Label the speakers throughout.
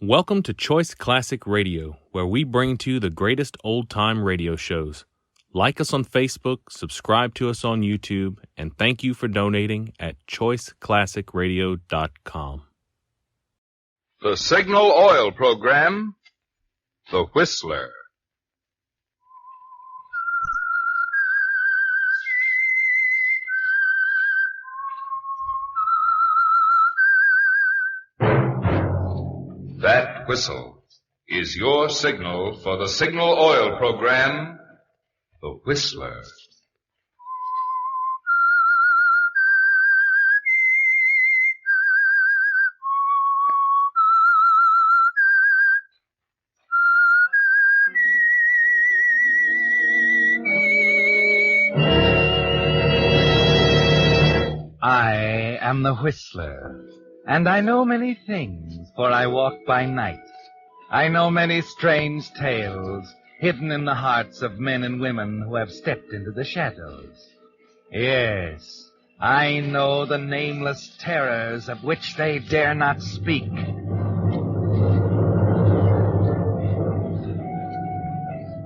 Speaker 1: Welcome to Choice Classic Radio, where we bring to you the greatest old-time radio shows. Like us on Facebook, subscribe to us on YouTube, and thank you for donating at choiceclassicradio.com.
Speaker 2: The Signal Oil Program, The Whistler. That whistle is your signal for the Signal Oil Program, The Whistler.
Speaker 3: I am the Whistler, and I know many things, for I walk by night. I know many strange tales hidden in the hearts of men and women who have stepped into the shadows. Yes, I know the nameless terrors of which they dare not speak.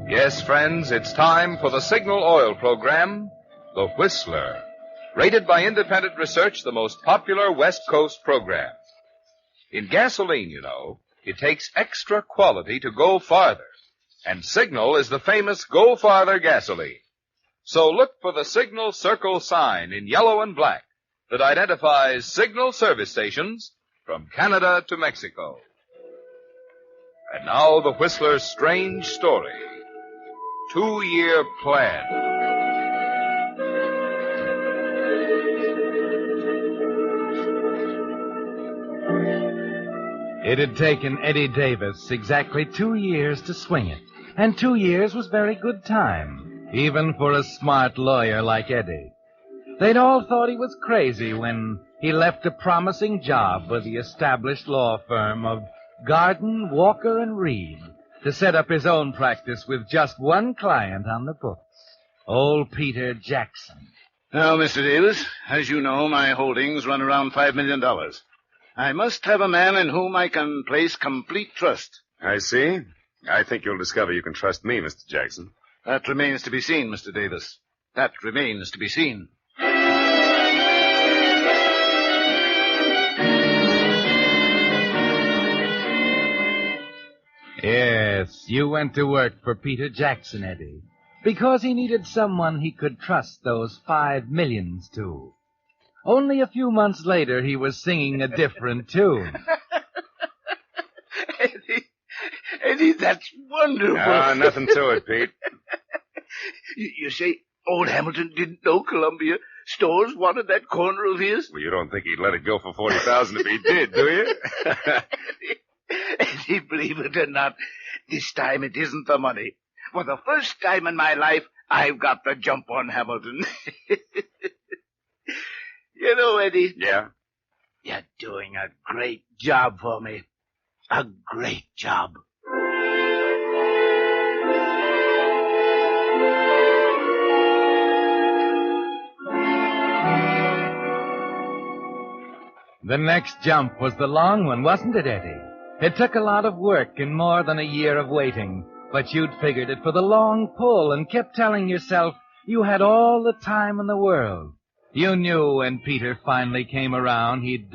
Speaker 2: Yes, friends, it's time for the Signal Oil Program, The Whistler. Rated by independent research, the most popular West Coast program. In gasoline, you know, it takes extra quality to go farther. And Signal is the famous Go Farther gasoline. So look for the Signal Circle sign in yellow and black that identifies Signal service stations from Canada to Mexico. And now the Whistler's strange story. 2-year plan.
Speaker 3: It had taken Eddie Davis exactly 2 years to swing it. And 2 years was very good time, even for a smart lawyer like Eddie. They'd all thought he was crazy when he left a promising job with the established law firm of Garden, Walker, and Reed to set up his own practice with just one client on the books, old Peter Jackson.
Speaker 4: Now, Mr. Davis, as you know, my holdings run around $5 million. I must have a man in whom I can place complete trust.
Speaker 5: I see. I think you'll discover you can trust me, Mr. Jackson.
Speaker 4: That remains to be seen, Mr. Davis. That remains to be seen.
Speaker 3: Yes, you went to work for Peter Jackson, Eddie, because he needed someone he could trust those $5 million to. Only a few months later, he was singing a different tune.
Speaker 4: Eddie, that's wonderful.
Speaker 5: Nothing to it, Pete.
Speaker 4: You say old Hamilton didn't know Columbia Stores wanted that corner of his?
Speaker 5: Well, you don't think he'd let it go for $40,000 if he did, do you?
Speaker 4: Eddie, believe it or not, this time it isn't the money. For the first time in my life, I've got the jump on Hamilton. You know, Eddie.
Speaker 5: Yeah?
Speaker 4: You're doing a great job for me. A great job.
Speaker 3: The next jump was the long one, wasn't it, Eddie? It took a lot of work and more than a year of waiting, but you'd figured it for the long pull and kept telling yourself you had all the time in the world. You knew when Peter finally came around, he'd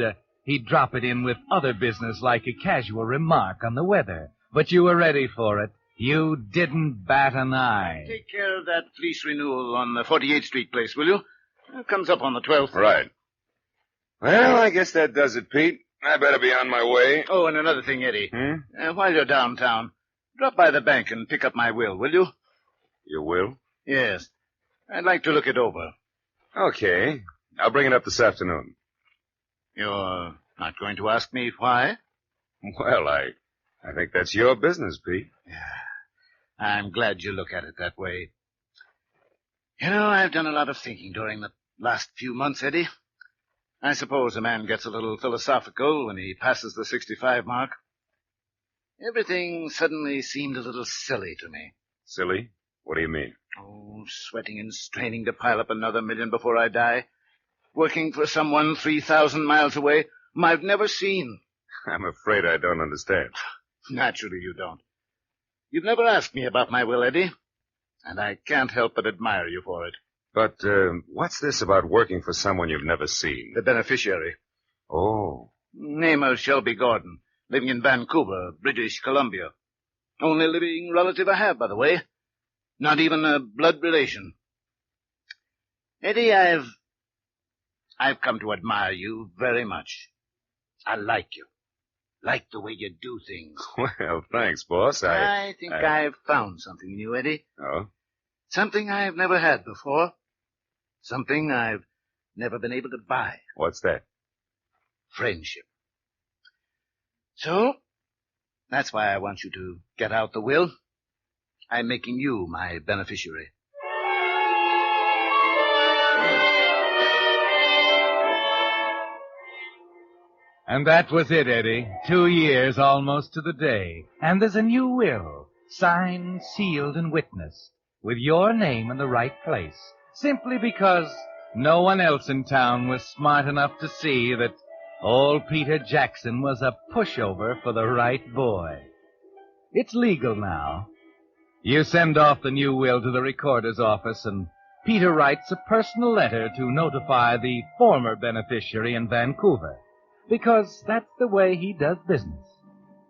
Speaker 3: drop it in with other business like a casual remark on the weather. But you were ready for it. You didn't bat an eye.
Speaker 4: Take care of that lease renewal on the 48th Street place, will you? It comes up on the 12th.
Speaker 5: Right. Well, I guess that does it, Pete. I better be on my way.
Speaker 4: Oh, and another thing, Eddie. While you're downtown, drop by the bank and pick up my will you?
Speaker 5: You will?
Speaker 4: Yes. I'd like to look it over.
Speaker 5: Okay. I'll bring it up this afternoon.
Speaker 4: You're not going to ask me why?
Speaker 5: Well, I think that's your business, Pete.
Speaker 4: Yeah. I'm glad you look at it that way. You know, I've done a lot of thinking during the last few months, Eddie. I suppose a man gets a little philosophical when he passes the 65 mark. Everything suddenly seemed a little silly to me.
Speaker 5: Silly? What do you mean?
Speaker 4: Oh, sweating and straining to pile up another million before I die. Working for someone 3,000 miles away whom I've never seen.
Speaker 5: I'm afraid I don't understand.
Speaker 4: Naturally you don't. You've never asked me about my will, Eddie, and I can't help but admire you for it.
Speaker 5: But what's this about working for someone you've never seen?
Speaker 4: The beneficiary.
Speaker 5: Oh.
Speaker 4: Name of Shelby Gordon, living in Vancouver, British Columbia. Only living relative I have, by the way. Not even a blood relation. Eddie, I've come to admire you very much. I like you. Like the way you do things.
Speaker 5: Well, thanks, boss.
Speaker 4: I think I've found something in you, Eddie.
Speaker 5: Oh?
Speaker 4: Something I've never had before. Something I've never been able to buy.
Speaker 5: What's that?
Speaker 4: Friendship. So, that's why I want you to get out the will. I'm making you my beneficiary.
Speaker 3: And that was it, Eddie. 2 years almost to the day. And there's a new will, signed, sealed, and witnessed, with your name in the right place, simply because no one else in town was smart enough to see that old Peter Jackson was a pushover for the right boy. It's legal now. You send off the new will to the recorder's office, and Peter writes a personal letter to notify the former beneficiary in Vancouver, because that's the way he does business.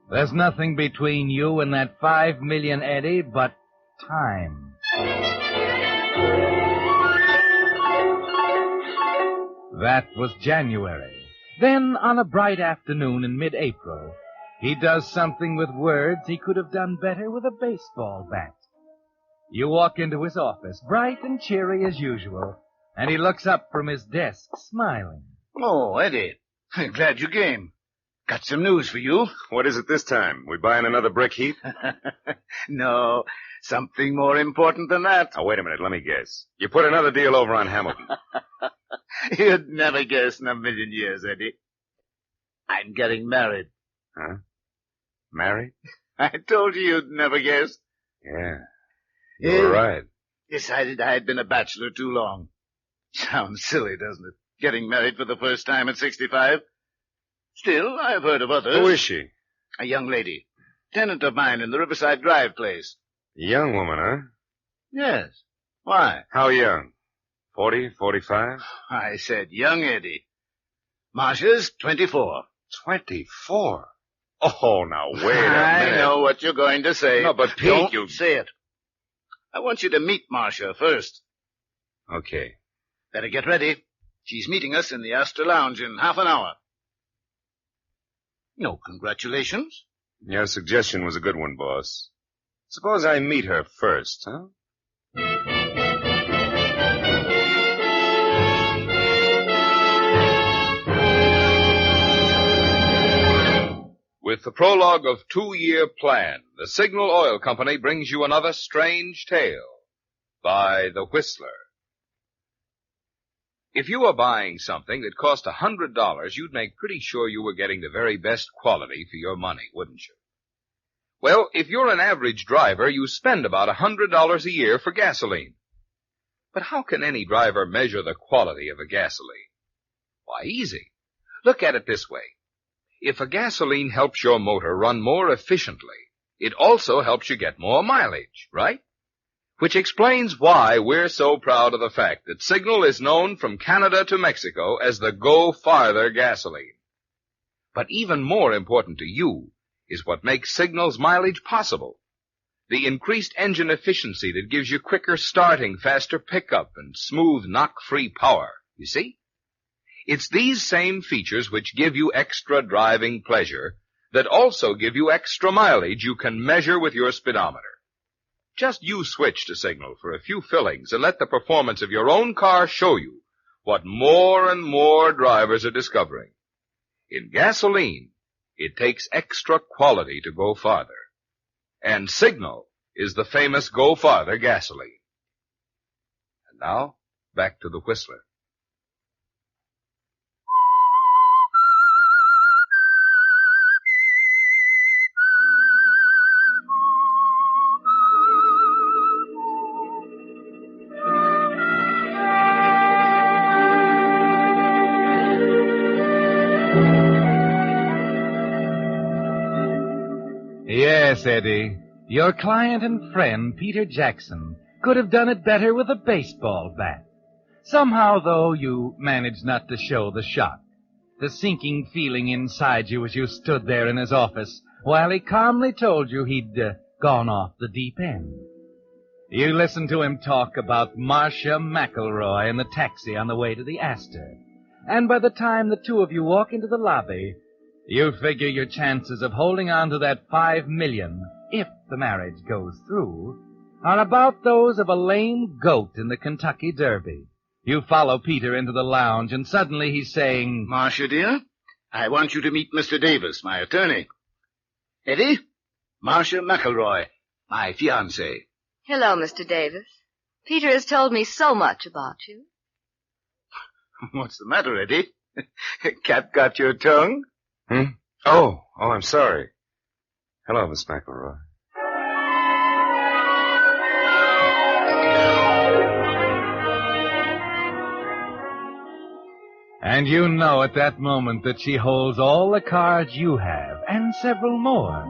Speaker 3: There's nothing between you and that 5 million, Eddie, but time. That was January. Then, on a bright afternoon in mid-April, he does something with words he could have done better with a baseball bat. You walk into his office, bright and cheery as usual, and he looks up from his desk, smiling.
Speaker 4: Oh, Eddie. Glad you came. Got some news for you.
Speaker 5: What is it this time? We buying another brick heap?
Speaker 4: No, something more important than that.
Speaker 5: Oh, wait a minute. Let me guess. You put another deal over on Hamilton.
Speaker 4: You'd never guess in a million years, Eddie. I'm getting married.
Speaker 5: Huh? Married?
Speaker 4: I told you you'd never guess.
Speaker 5: Yeah. You were right.
Speaker 4: Decided I had been a bachelor too long. Sounds silly, doesn't it? Getting married for the first time at 65. Still, I've heard of others.
Speaker 5: Who is she?
Speaker 4: A young lady. Tenant of mine in the Riverside Drive place.
Speaker 5: A young woman, huh?
Speaker 4: Yes. Why?
Speaker 5: How young? 40, 45?
Speaker 4: I said young, Eddie. Marcia's 24.
Speaker 5: 24? Oh, now wait a minute.
Speaker 4: I know what you're going to say.
Speaker 5: No, but Pete,
Speaker 4: Don't
Speaker 5: you...
Speaker 4: say it. I want you to meet Marcia first.
Speaker 5: Okay.
Speaker 4: Better get ready. She's meeting us in the Astor Lounge in half an hour. No congratulations.
Speaker 5: Your suggestion was a good one, boss. Suppose I meet her first, huh?
Speaker 2: With the prologue of 2-Year Plan, the Signal Oil Company brings you another strange tale by The Whistler. If you were buying something that cost $100, you'd make pretty sure you were getting the very best quality for your money, wouldn't you? Well, if you're an average driver, you spend about $100 a year for gasoline. But how can any driver measure the quality of a gasoline? Why, easy. Look at it this way. If a gasoline helps your motor run more efficiently, it also helps you get more mileage, right? Which explains why we're so proud of the fact that Signal is known from Canada to Mexico as the Go Farther gasoline. But even more important to you is what makes Signal's mileage possible. The increased engine efficiency that gives you quicker starting, faster pickup, and smooth knock-free power, you see? It's these same features which give you extra driving pleasure that also give you extra mileage you can measure with your speedometer. Just you switch to Signal for a few fillings and let the performance of your own car show you what more and more drivers are discovering. In gasoline, it takes extra quality to go farther. And Signal is the famous Go Farther gasoline. And now, back to the Whistler.
Speaker 3: Yes, Eddie. Your client and friend, Peter Jackson, could have done it better with a baseball bat. Somehow, though, you managed not to show the shock. The sinking feeling inside you as you stood there in his office while he calmly told you he'd gone off the deep end. You listened to him talk about Marcia McElroy in the taxi on the way to the Astor. And by the time the two of you walk into the lobby, you figure your chances of holding on to that $5 million, if the marriage goes through, are about those of a lame goat in the Kentucky Derby. You follow Peter into the lounge, and suddenly he's saying,
Speaker 4: Marcia, dear, I want you to meet Mr. Davis, my attorney. Eddie, Marcia McElroy, my fiancée.
Speaker 6: Hello, Mr. Davis. Peter has told me so much about you.
Speaker 4: What's the matter, Eddie? Cat got your tongue?
Speaker 5: Oh, I'm sorry. Hello, Miss McElroy.
Speaker 3: and you know at that moment that she holds all the cards you have, and several more.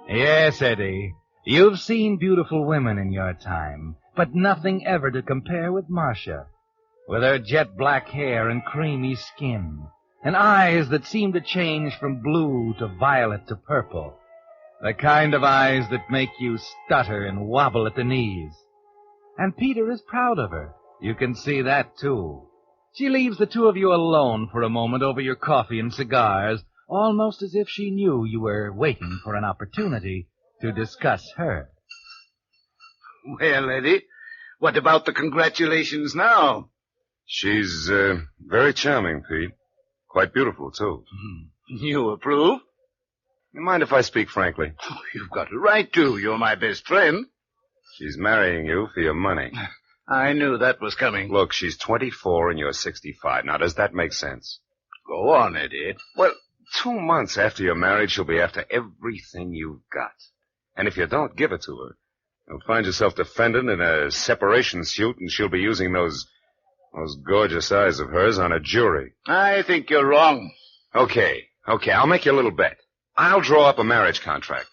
Speaker 3: Yes, Eddie, you've seen beautiful women in your time, but nothing ever to compare with Marcia. With her jet black hair and creamy skin, and eyes that seem to change from blue to violet to purple. The kind of eyes that make you stutter and wobble at the knees. And Peter is proud of her. You can see that, too. She leaves the two of you alone for a moment over your coffee and cigars, almost as if she knew you were waiting for an opportunity to discuss her.
Speaker 4: Well, Eddie, what about the congratulations now?
Speaker 5: She's very charming, Pete. Quite beautiful, too.
Speaker 4: You approve?
Speaker 5: You mind if I speak frankly?
Speaker 4: Oh, you've got a right to. You're my best friend.
Speaker 5: She's marrying you for your money.
Speaker 4: I knew that was coming.
Speaker 5: Look, she's 24 and you're 65. Now, does that make sense?
Speaker 4: Go on, Eddie.
Speaker 5: Well, 2 months after you're married, she'll be after everything you've got. And if you don't give it to her, you'll find yourself defendant in a separation suit, and she'll be using those gorgeous eyes of hers on a jury.
Speaker 4: I think you're wrong.
Speaker 5: Okay, I'll make you a little bet. I'll draw up a marriage contract.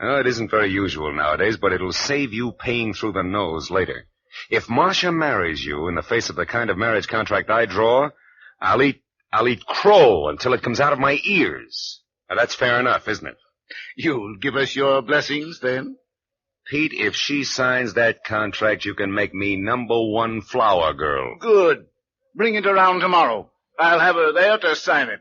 Speaker 5: It isn't very usual nowadays, but it'll save you paying through the nose later. If Marcia marries you in the face of the kind of marriage contract I draw, I'll eat crow until it comes out of my ears. Now, that's fair enough, isn't it?
Speaker 4: You'll give us your blessings, then?
Speaker 5: Pete, if she signs that contract, you can make me #1 flower girl.
Speaker 4: Good. Bring it around tomorrow. I'll have her there to sign it.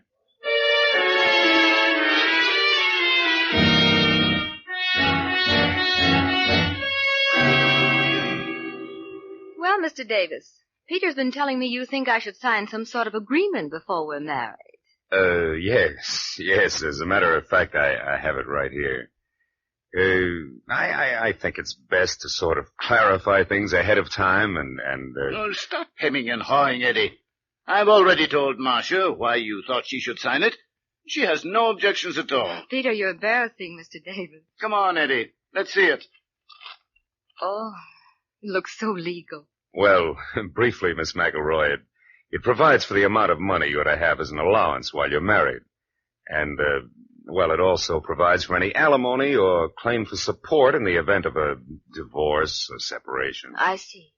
Speaker 6: Well, Mr. Davis, Peter's been telling me you think I should sign some sort of agreement before we're married.
Speaker 5: Yes. As a matter of fact, I have it right here. I think it's best to sort of clarify things ahead of time and
Speaker 4: Oh, stop hemming and hawing, Eddie. I've already told Marcia why you thought she should sign it. She has no objections at all.
Speaker 6: Peter, you're embarrassing, Mr. Davis.
Speaker 4: Come on, Eddie. Let's see it.
Speaker 6: Oh, it looks so legal.
Speaker 5: Well, briefly, Miss McElroy, it provides for the amount of money you're to have as an allowance while you're married. And, it also provides for any alimony or claim for support in the event of a divorce or separation.
Speaker 6: I see.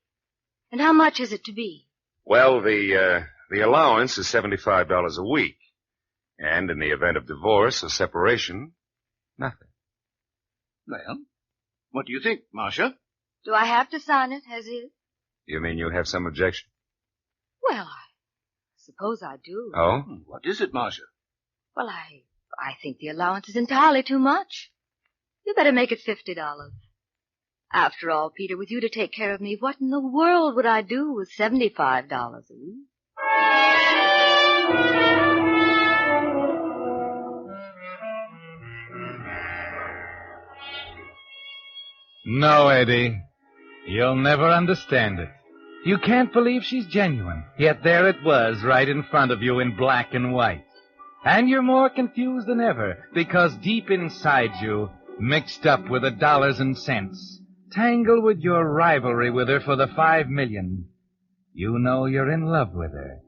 Speaker 6: And how much is it to be?
Speaker 5: Well, the allowance is $75 a week. And in the event of divorce or separation, nothing.
Speaker 4: Well, what do you think, Marcia?
Speaker 6: Do I have to sign it as is?
Speaker 5: You mean you have some objection?
Speaker 6: Well, I suppose I do.
Speaker 5: Oh?
Speaker 4: What is it, Marcia?
Speaker 6: Well, I think the allowance is entirely too much. You better make it $50. After all, Peter, with you to take care of me, what in the world would I do with $75 a week?
Speaker 3: No, Eddie. You'll never understand it. You can't believe she's genuine, yet there it was right in front of you in black and white. And you're more confused than ever, because deep inside you, mixed up with the dollars and cents, tangled with your rivalry with her for the $5 million, you know you're in love with her,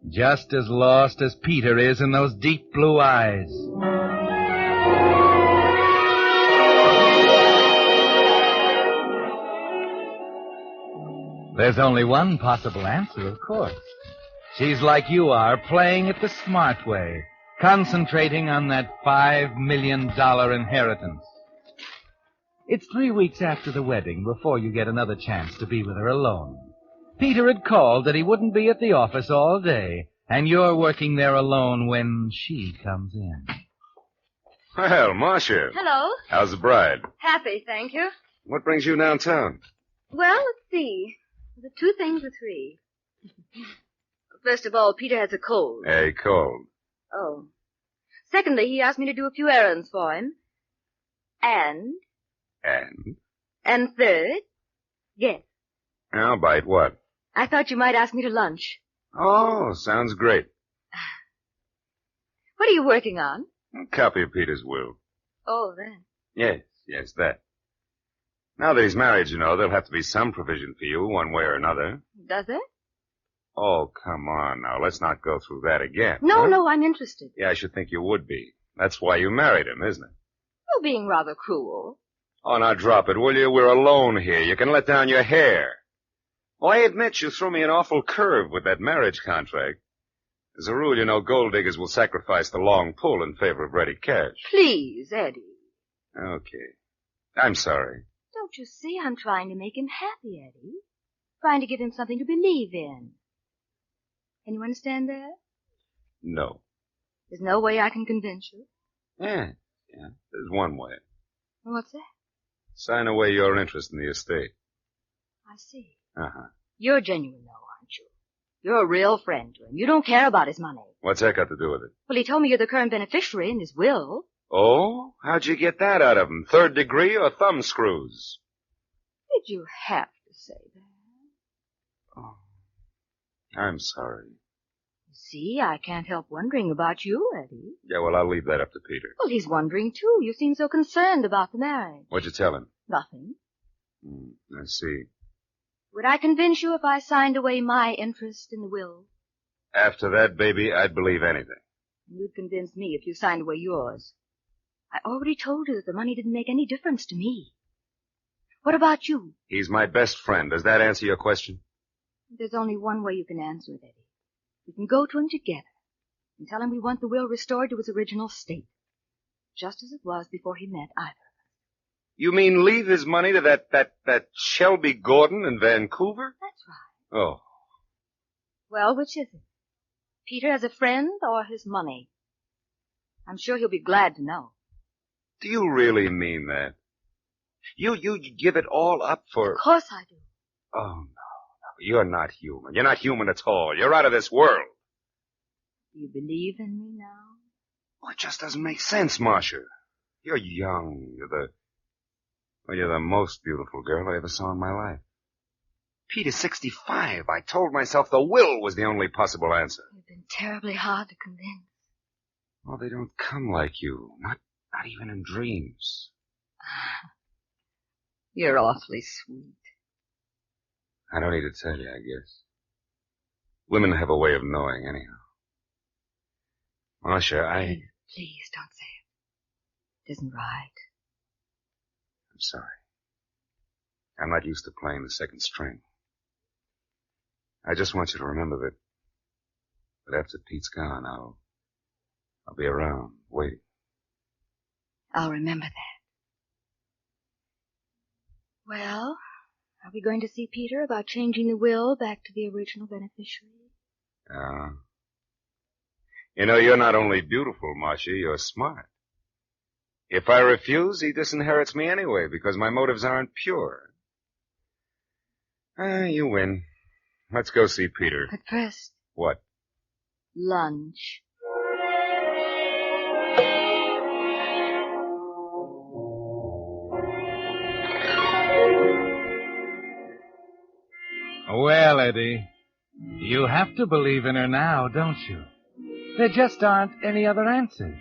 Speaker 3: just as lost as Peter is in those deep blue eyes. There's only one possible answer, of course. She's like you are, playing it the smart way, concentrating on that $5 million inheritance. It's 3 weeks after the wedding before you get another chance to be with her alone. Peter had called that he wouldn't be at the office all day, and you're working there alone when she comes in.
Speaker 5: Well, Marcia.
Speaker 6: Hello.
Speaker 5: How's the bride?
Speaker 6: Happy, thank you.
Speaker 5: What brings you downtown?
Speaker 6: Well, let's see. The 2 things or 3. First of all, Peter has a cold.
Speaker 5: A cold.
Speaker 6: Oh. Secondly, he asked me to do a few errands for him. And third, guess.
Speaker 5: I'll bite what?
Speaker 6: I thought you might ask me to lunch.
Speaker 5: Oh, sounds great.
Speaker 6: What are you working on?
Speaker 5: A copy of Peter's will.
Speaker 6: Oh, that.
Speaker 5: Yes, that. Now that he's married, you know, there'll have to be some provision for you, one way or another.
Speaker 6: Does it?
Speaker 5: Oh, come on now. Let's not go through that again.
Speaker 6: No,
Speaker 5: huh?
Speaker 6: no, I'm interested.
Speaker 5: Yeah, I should think you would be. That's why you married him, isn't it?
Speaker 6: You're being rather cruel.
Speaker 5: Oh, now drop it, will you? We're alone here. You can let down your hair. Oh, I admit you threw me an awful curve with that marriage contract. As a rule, you know, gold diggers will sacrifice the long pull in favor of ready cash.
Speaker 6: Please, Eddie.
Speaker 5: Okay. I'm sorry.
Speaker 6: Don't you see I'm trying to make him happy, Eddie? Trying to give him something to believe in. Can you understand that?
Speaker 5: No.
Speaker 6: There's no way I can convince you.
Speaker 5: Yeah. There's one way.
Speaker 6: What's that?
Speaker 5: Sign away your interest in the estate.
Speaker 6: I see.
Speaker 5: Uh-huh.
Speaker 6: You're genuine, though, aren't you? You're a real friend to him. You don't care about his money.
Speaker 5: What's that got to do with it?
Speaker 6: Well, he told me you're the current beneficiary in his will.
Speaker 5: Oh? How'd you get that out of him? 3rd degree or thumb screws?
Speaker 6: Did you have to say that?
Speaker 5: Oh. I'm sorry.
Speaker 6: See, I can't help wondering about you, Eddie.
Speaker 5: Yeah, well, I'll leave that up to Peter.
Speaker 6: Well, he's wondering, too. You seem so concerned about the marriage.
Speaker 5: What'd you tell him?
Speaker 6: Nothing.
Speaker 5: I see.
Speaker 6: Would I convince you if I signed away my interest in the will?
Speaker 5: After that, baby, I'd believe anything.
Speaker 6: You'd convince me if you signed away yours. I already told you that the money didn't make any difference to me. What about you?
Speaker 5: He's my best friend. Does that answer your question?
Speaker 6: There's only one way you can answer it, Eddie. We can go to him together and tell him we want the will restored to its original state, just as it was before he met either.
Speaker 5: You mean leave his money to that Shelby Gordon in Vancouver?
Speaker 6: That's right.
Speaker 5: Oh.
Speaker 6: Well, which is it? Peter as a friend or his money? I'm sure he'll be glad to know.
Speaker 5: Do you really mean that? You give it all up for...
Speaker 6: Of course I do.
Speaker 5: Oh, no. You're not human. You're not human at all. You're out of this world.
Speaker 6: Do you believe in me now?
Speaker 5: Oh, it just doesn't make sense, Marcia. You're young. You're the most beautiful girl I ever saw in my life. Peter's 65. I told myself the will was the only possible answer.
Speaker 6: You've been terribly hard to convince.
Speaker 5: Oh, they don't come like you. Not even in dreams.
Speaker 6: You're awfully sweet.
Speaker 5: I don't need to tell you, I guess. Women have a way of knowing, anyhow. Marcia,
Speaker 6: Please don't say it. It isn't right.
Speaker 5: I'm sorry. I'm not used to playing the second string. I just want you to remember that after Pete's gone, I'll be around, waiting.
Speaker 6: I'll remember that. Well, are we going to see Peter about changing the will back to the original beneficiary?
Speaker 5: You know, you're not only beautiful, Marcia, you're smart. If I refuse, he disinherits me anyway, because my motives aren't pure. You win. Let's go see Peter.
Speaker 6: But first...
Speaker 5: What?
Speaker 6: Lunch.
Speaker 3: Well, Eddie, you have to believe in her now, don't you? There just aren't any other answers.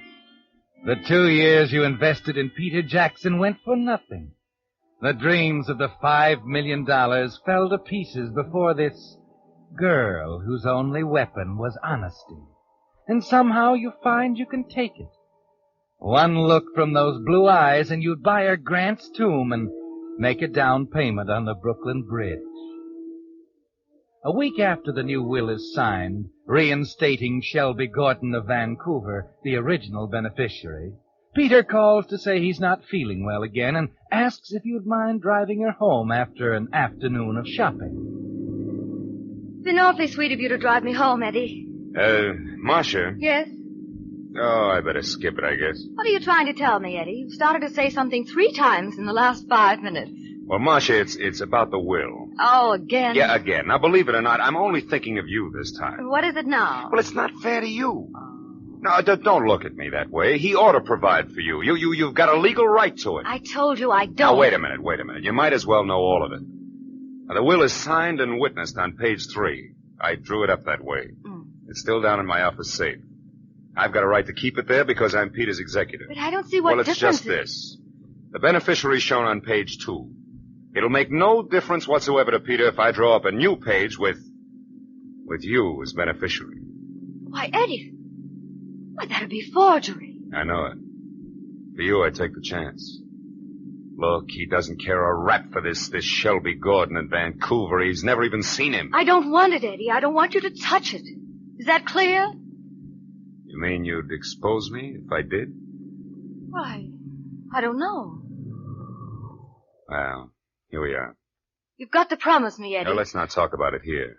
Speaker 3: The 2 years you invested in Peter Jackson went for nothing. The dreams of the $5 million fell to pieces before this girl whose only weapon was honesty. And somehow you find you can take it. One look from those blue eyes and you'd buy her Grant's tomb and make a down payment on the Brooklyn Bridge. A week after the new will is signed, reinstating Shelby Gordon of Vancouver, the original beneficiary, Peter calls to say he's not feeling well again and asks if you'd mind driving her home after an afternoon of shopping.
Speaker 6: It's been awfully sweet of you to drive me home, Eddie.
Speaker 5: Marcia?
Speaker 6: Yes?
Speaker 5: Oh, I better skip it, I guess.
Speaker 6: What are you trying to tell me, Eddie? You've started to say something 3 times in the last 5 minutes.
Speaker 5: Well, Marcia, it's about the will.
Speaker 6: Oh, again?
Speaker 5: Yeah, again. Now, believe it or not, I'm only thinking of you this time.
Speaker 6: What is it now?
Speaker 5: Well, it's not fair to you. No, don't look at me that way. He ought to provide for you. You've got a legal right to it.
Speaker 6: I told you I don't.
Speaker 5: Now, wait a minute. You might as well know all of it. Now, the will is signed and witnessed on page 3. I drew it up that way. It's still down in my office safe. I've got a right to keep it there because I'm Peter's executor.
Speaker 6: But I don't see what
Speaker 5: difference. Well, it's just this. The beneficiary is shown on page 2. It'll make no difference whatsoever to Peter if I draw up a new page with you as beneficiary.
Speaker 6: Why, Eddie, that'd be forgery.
Speaker 5: I know it. For you, I take the chance. Look, he doesn't care a rap for this Shelby Gordon in Vancouver. He's never even seen him.
Speaker 6: I don't want it, Eddie. I don't want you to touch it. Is that clear?
Speaker 5: You mean you'd expose me if I did?
Speaker 6: Why, I don't know.
Speaker 5: Well, here we are.
Speaker 6: You've got to promise me, Eddie.
Speaker 5: Now, let's not talk about it here.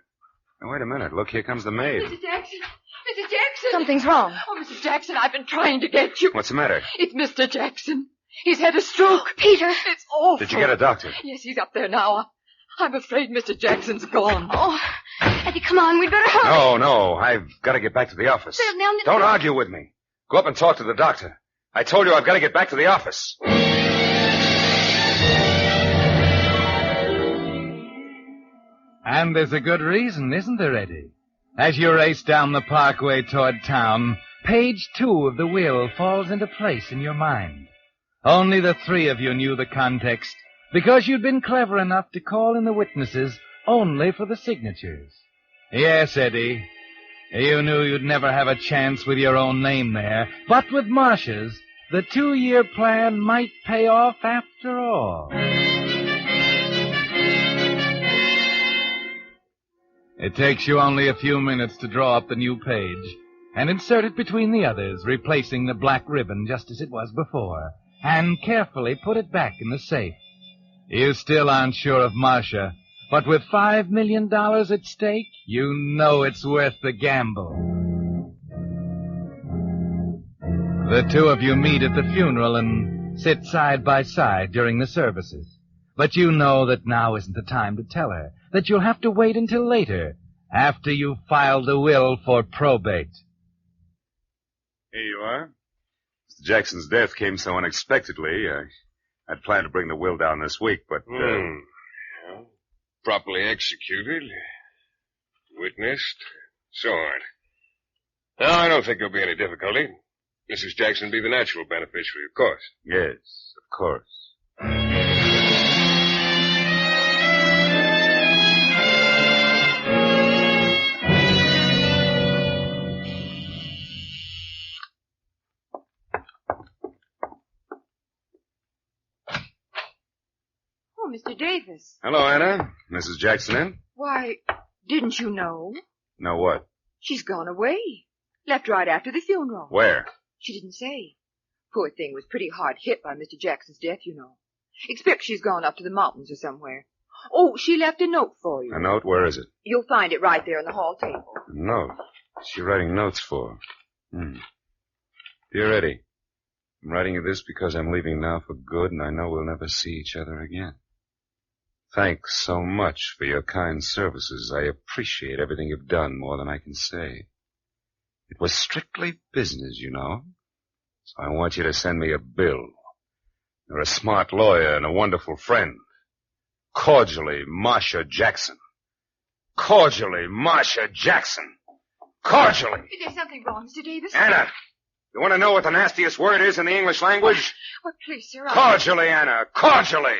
Speaker 5: Now, wait a minute. Look, here comes the maid.
Speaker 7: Mrs. Jackson! Mrs. Jackson!
Speaker 6: Something's wrong.
Speaker 7: Oh, Mrs. Jackson, I've been trying to get you.
Speaker 5: What's the matter?
Speaker 7: It's Mr. Jackson. He's had a stroke.
Speaker 6: Peter!
Speaker 7: It's awful.
Speaker 5: Did you get a doctor?
Speaker 7: Yes, he's up there now. I'm afraid Mr. Jackson's gone.
Speaker 6: Oh, Eddie, come on. We'd better hurry.
Speaker 5: No. I've got to get back to the office.
Speaker 6: Now,
Speaker 5: Don't argue with me. Go up and talk to the doctor. I told you I've got to get back to the office.
Speaker 3: And there's a good reason, isn't there, Eddie? As you race down the parkway toward town, page 2 of the will falls into place in your mind. Only the 3 of you knew the context, because you'd been clever enough to call in the witnesses only for the signatures. Yes, Eddie, you knew you'd never have a chance with your own name there, but with Marcia's, the 2-year plan might pay off after all. It takes you only a few minutes to draw up the new page and insert it between the others, replacing the black ribbon just as it was before, and carefully put it back in the safe. You still aren't sure of Marcia, but with $5 million at stake, you know it's worth the gamble. The 2 of you meet at the funeral and sit side by side during the services. But you know that now isn't the time to tell her, that you'll have to wait until later, after you've filed the will for probate.
Speaker 5: Here you are. Mr. Jackson's death came so unexpectedly. I'd planned to bring the will down this week, but...
Speaker 8: Yeah. Properly executed, witnessed, so on. No, I don't think there'll be any difficulty. Mrs. Jackson be the natural beneficiary, of course.
Speaker 5: Yes, of course.
Speaker 7: Oh, Mr. Davis.
Speaker 5: Hello, Anna. Mrs. Jackson in?
Speaker 7: Why, didn't you know?
Speaker 5: No, what?
Speaker 7: She's gone away. Left right after the funeral.
Speaker 5: Where?
Speaker 7: She didn't say. Poor thing was pretty hard hit by Mr. Jackson's death, you know. Expect she's gone up to the mountains or somewhere. Oh, she left a note for you.
Speaker 5: A note? Where is it?
Speaker 7: You'll find it right there on the hall table.
Speaker 5: A note? What's she writing notes for? Dear Eddie, I'm writing you this because I'm leaving now for good and I know we'll never see each other again. Thanks so much for your kind services. I appreciate everything you've done more than I can say. It was strictly business, you know. So I want you to send me a bill. You're a smart lawyer and a wonderful friend. Cordially, Marcia Jackson. Cordially, Marcia Jackson. Cordially.
Speaker 7: Is there something wrong, Mr. Davis?
Speaker 5: Anna, you want to know what the nastiest word is in the English language?
Speaker 7: What, please, sir?
Speaker 5: Cordially, Anna. Cordially.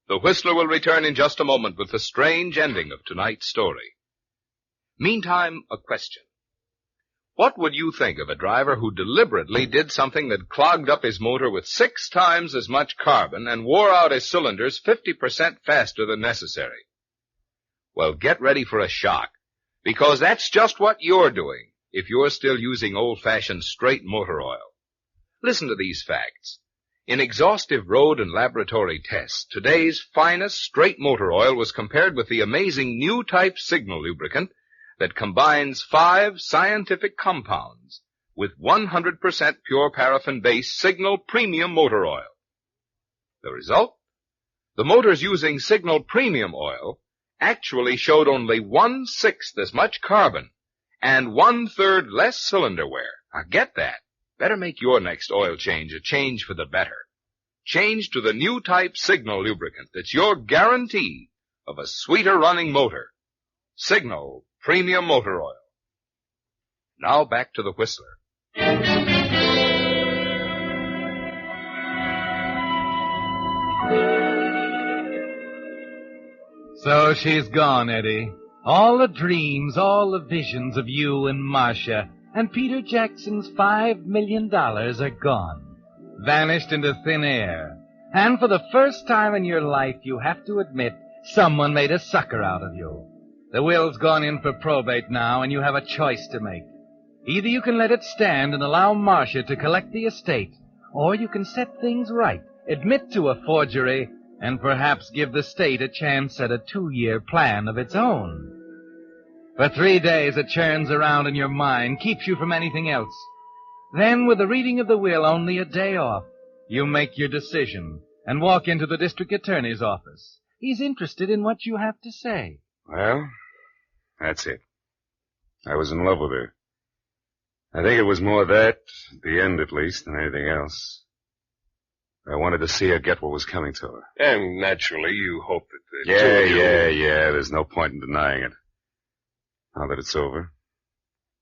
Speaker 2: The Whistler will return in just a moment with the strange ending of tonight's story. Meantime, a question. What would you think of a driver who deliberately did something that clogged up his motor with 6 times as much carbon and wore out his cylinders 50% faster than necessary? Well, get ready for a shock, because that's just what you're doing if you're still using old-fashioned straight motor oil. Listen to these facts. In exhaustive road and laboratory tests, today's finest straight motor oil was compared with the amazing new type Signal lubricant that combines 5 scientific compounds with 100% pure paraffin-based Signal Premium motor oil. The result? The motors using Signal Premium oil actually showed only 1/6 as much carbon and 1/3 less cylinder wear. Now get that. Better make your next oil change a change for the better. Change to the new type Signal lubricant that's your guarantee of a sweeter running motor. Signal Premium motor oil. Now back to the Whistler.
Speaker 3: So she's gone, Eddie. All the dreams, all the visions of you and Marcia and Peter Jackson's $5 million are gone. Vanished into thin air. And for the first time in your life, you have to admit someone made a sucker out of you. The will's gone in for probate now, and you have a choice to make. Either you can let it stand and allow Marcia to collect the estate, or you can set things right, admit to a forgery, and perhaps give the state a chance at a 2-year plan of its own. For 3 days it churns around in your mind, keeps you from anything else. Then, with the reading of the will only a day off, you make your decision and walk into the district attorney's office. He's interested in what you have to say.
Speaker 5: Well, that's it. I was in love with her. I think it was more that, at the end at least, than anything else. I wanted to see her get what was coming to her.
Speaker 8: And naturally, you hope that the
Speaker 5: Yeah. There's no point in denying it. Now that it's over,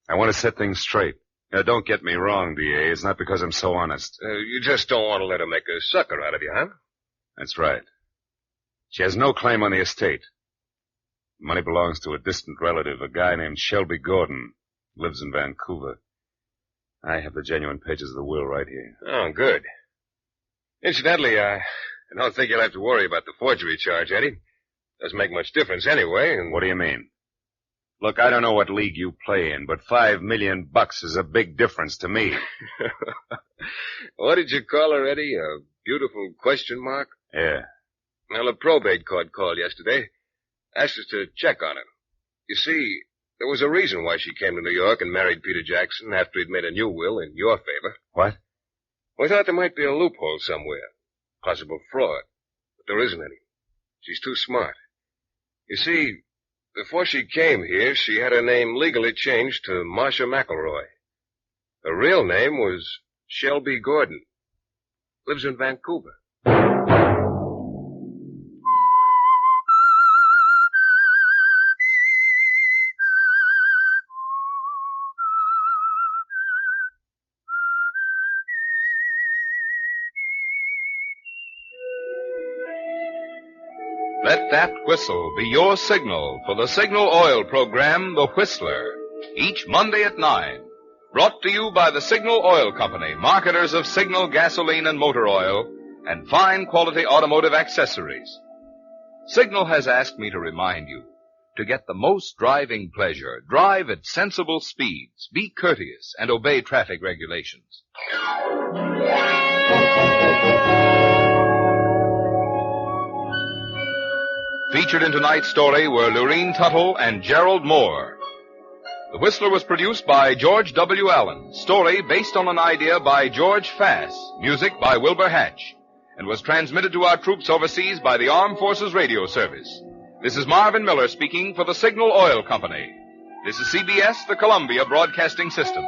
Speaker 5: I want to set things straight. Now, don't get me wrong, D.A. It's not because I'm so honest.
Speaker 8: You just don't want to let her make a sucker out of you, huh?
Speaker 5: That's right. She has no claim on the estate. The money belongs to a distant relative, a guy named Shelby Gordon, lives in Vancouver. I have the genuine pages of the will right here.
Speaker 8: Oh, good. Incidentally, I don't think you'll have to worry about the forgery charge, Eddie. Doesn't make much difference anyway. And
Speaker 5: What do you mean? Look, I don't know what league you play in, but $5 million is a big difference to me.
Speaker 8: What did you call her, Eddie? A beautiful question mark?
Speaker 5: Yeah.
Speaker 8: Well, a probate court called yesterday. Asked us to check on her. You see, there was a reason why she came to New York and married Peter Jackson after he'd made a new will in your favor.
Speaker 5: What?
Speaker 8: We thought there might be a loophole somewhere. Possible fraud. But there isn't any. She's too smart. You see, before she came here, she had her name legally changed to Marcia McElroy. Her real name was Shelby Gordon. Lives in Vancouver.
Speaker 2: Let that whistle be your signal for the Signal Oil program, The Whistler, each Monday at 9. Brought to you by the Signal Oil Company, marketers of Signal gasoline and motor oil, and fine quality automotive accessories. Signal has asked me to remind you, to get the most driving pleasure, drive at sensible speeds, be courteous, and obey traffic regulations. Featured in tonight's story were Lurene Tuttle and Gerald Moore. The Whistler was produced by George W. Allen, story based on an idea by George Fass, music by Wilbur Hatch, and was transmitted to our troops overseas by the Armed Forces Radio Service. This is Marvin Miller speaking for the Signal Oil Company. This is CBS, the Columbia Broadcasting System.